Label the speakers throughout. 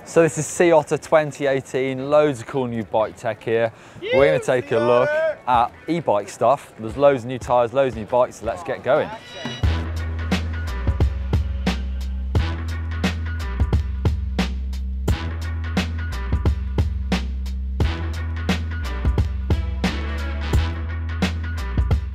Speaker 1: So this is Sea Otter 2018, loads of cool new bike tech here. We're going to take a look at e-bike stuff. There's loads of new tyres, loads of new bikes, so let's get going.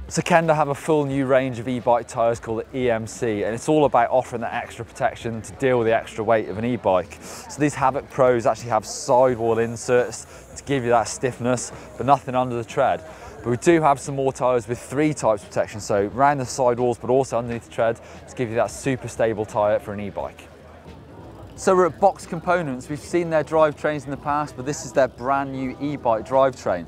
Speaker 1: So Kenda have a full new range of e-bike tyres called the EMC, and it's all about offering that extra protection to deal with the extra weight of an e-bike. So these Havoc Pros actually have sidewall inserts to give you that stiffness, but nothing under the tread. But we do have some more tyres with 3 types of protection, so around the sidewalls but also underneath the tread to give you that super stable tyre for an e-bike. So we're at Box Components. We've seen their drivetrains in the past, but this is their brand new e-bike drivetrain.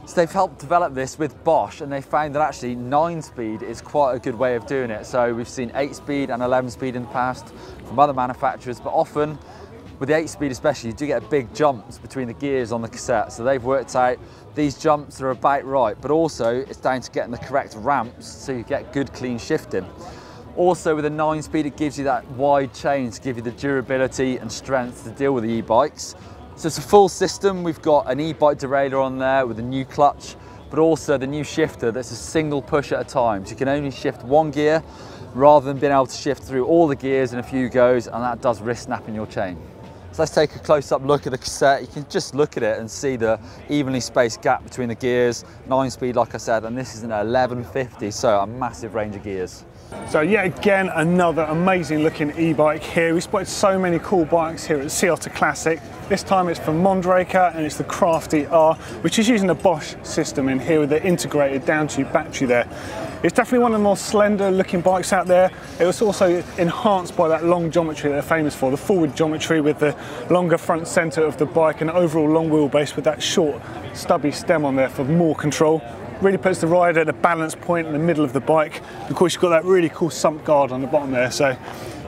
Speaker 1: So they've helped develop this with Bosch, and they found that actually 9-speed is quite a good way of doing it. So we've seen 8-speed and 11-speed in the past from other manufacturers, but often with the 8-speed especially, you do get big jumps between the gears on the cassette. So they've worked out these jumps are about right, but also it's down to getting the correct ramps so you get good clean shifting. Also with a 9-speed, it gives you that wide chain to give you the durability and strength to deal with the e-bikes. So it's a full system. We've got an e-bike derailleur on there with a new clutch, but also the new shifter that's a single push at a time. So you can only shift one gear rather than being able to shift through all the gears in a few goes, and that does risk snapping your chain. So let's take a close-up look at the cassette. You can just look at it and see the evenly spaced gap between the gears. 9-speed, like I said, and this is an 1150, so a massive range of gears.
Speaker 2: So yet again, another amazing looking e-bike here. We spotted so many cool bikes here at Sea Otter Classic. This time it's from Monterey and it's the Crafty R, which is using the Bosch system in here with the integrated down-tube battery there. It's definitely one of the more slender looking bikes out there. It was also enhanced by that long geometry that they're famous for, the forward geometry with the longer front centre of the bike and overall long wheelbase with that short stubby stem on there for more control. Really puts the rider at a balance point in the middle of the bike. Of course, you've got that really cool sump guard on the bottom there, so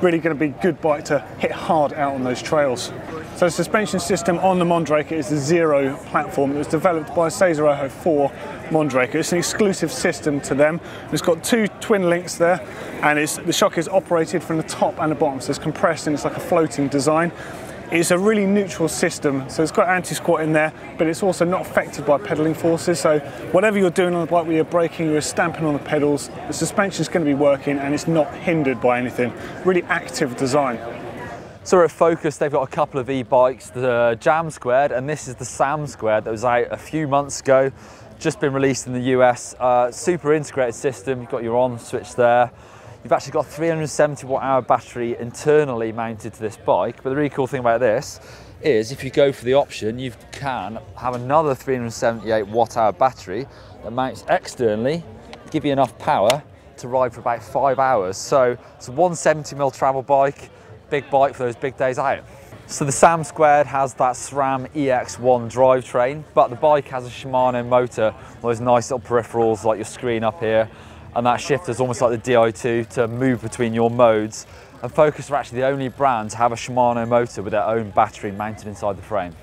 Speaker 2: really going to be a good bike to hit hard out on those trails. So the suspension system on the Monterey is the Zero platform that was developed by Cesaro for Monterey. It's an exclusive system to them. It's got 2 twin links there, and the shock is operated from the top and the bottom, so it's compressed and it's like a floating design. It's a really neutral system, so it's got anti-squat in there, but it's also not affected by pedaling forces. So whatever you're doing on the bike, where you're braking, you're stamping on the pedals, the suspension is going to be working and it's not hindered by anything. Really active design.
Speaker 1: So we're at Focus. They've got a couple of e-bikes, the Jam Squared, and this is the Sam Squared that was out a few months ago, just been released in the US. Super integrated system. You've got your on switch there. You've actually got a 370 watt-hour battery internally mounted to this bike, but the really cool thing about this is if you go for the option, you can have another 378 watt-hour battery that mounts externally to give you enough power to ride for about 5 hours. So it's a 170mm travel bike, big bike for those big days out. So the Sam Squared has that SRAM EX1 drivetrain, but the bike has a Shimano motor, those nice little peripherals like your screen up here, and that shifter is almost like the Di2 to move between your modes. And Focus are actually the only brand to have a Shimano motor with their own battery mounted inside the frame.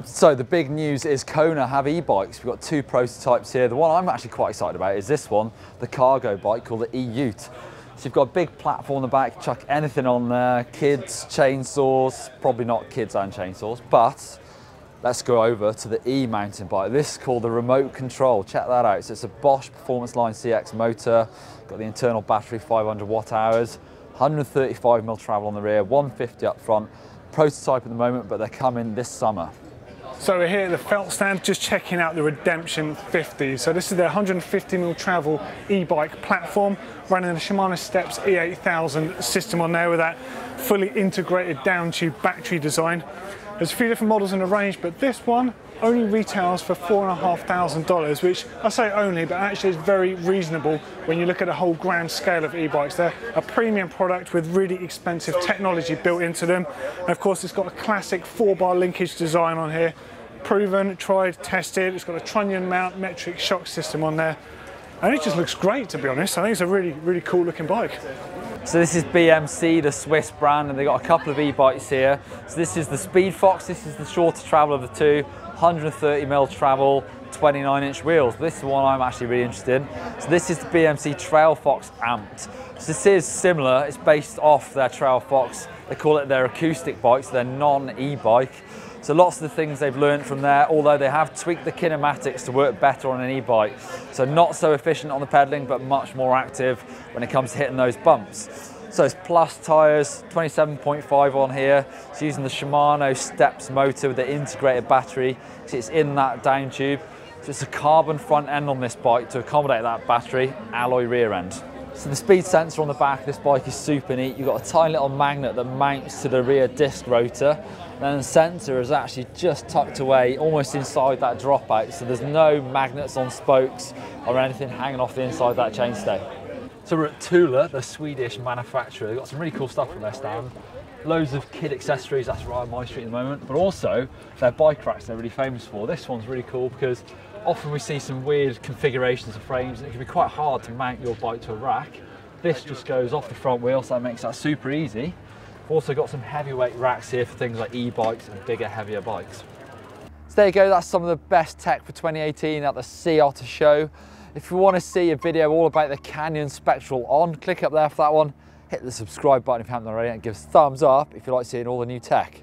Speaker 1: So the big news is Kona have e-bikes. We've got 2 prototypes here. The one I'm actually quite excited about is this one, the cargo bike called the e-Ute. So you've got a big platform on the back, chuck anything on there, kids, chainsaws, probably not kids and chainsaws, but let's go over to the e-mountain bike. This is called the remote control. Check that out. So it's a Bosch Performance Line CX motor, got the internal battery, 500 watt-hours, 135mm travel on the rear, 150 up front. Prototype at the moment, but they're coming this summer.
Speaker 2: So we're here at the felt stand just checking out the Redemption 50. So this is their 150mm travel e-bike platform running the Shimano Steps E8000 system on there with that fully integrated down-tube battery design. There's a few different models in the range, but this one only retails for $4,500, which I say only, but actually is very reasonable when you look at the whole grand scale of e-bikes. They're a premium product with really expensive technology built into them. And of course, it's got a classic 4-bar linkage design on here. Proven, tried, tested. It's got a trunnion mount metric shock system on there. And it just looks great, to be honest. I think it's a really, really cool looking bike.
Speaker 1: So this is BMC, the Swiss brand, and they've got a couple of e-bikes here. So this is the Speed Fox, this is the shorter travel of the two, 130mm travel, 29-inch wheels. This is the one I'm actually really interested in. So this is the BMC Trail Fox Amped. So this is similar, it's based off their Trail Fox. They call it their acoustic bike, so their non-e-bike. So lots of the things they've learned from there, although they have tweaked the kinematics to work better on an e-bike. So not so efficient on the pedaling, but much more active when it comes to hitting those bumps. So it's plus tyres, 27.5 on here. It's using the Shimano Steps motor with the integrated battery. So it's in that down tube. So it's a carbon front end on this bike to accommodate that battery, alloy rear end. So the speed sensor on the back of this bike is super neat. You've got a tiny little magnet that mounts to the rear disc rotor. Then the sensor is actually just tucked away, almost inside that dropout. So there's no magnets on spokes or anything hanging off the inside that chainstay. So we're at Tula, the Swedish manufacturer. They've got some really cool stuff on their stand. Loads of kid accessories, that's right on my street at the moment, but also their bike racks they're really famous for. This one's really cool because often we see some weird configurations of frames and it can be quite hard to mount your bike to a rack. This just goes off the front wheel, so that makes that super easy. We've also got some heavyweight racks here for things like e-bikes and bigger, heavier bikes. So there you go, that's some of the best tech for 2018 at the Sea Otter show. If you want to see a video all about the Canyon Spectral On, click up there for that one. Hit the subscribe button if you haven't already and give us a thumbs up if you like seeing all the new tech.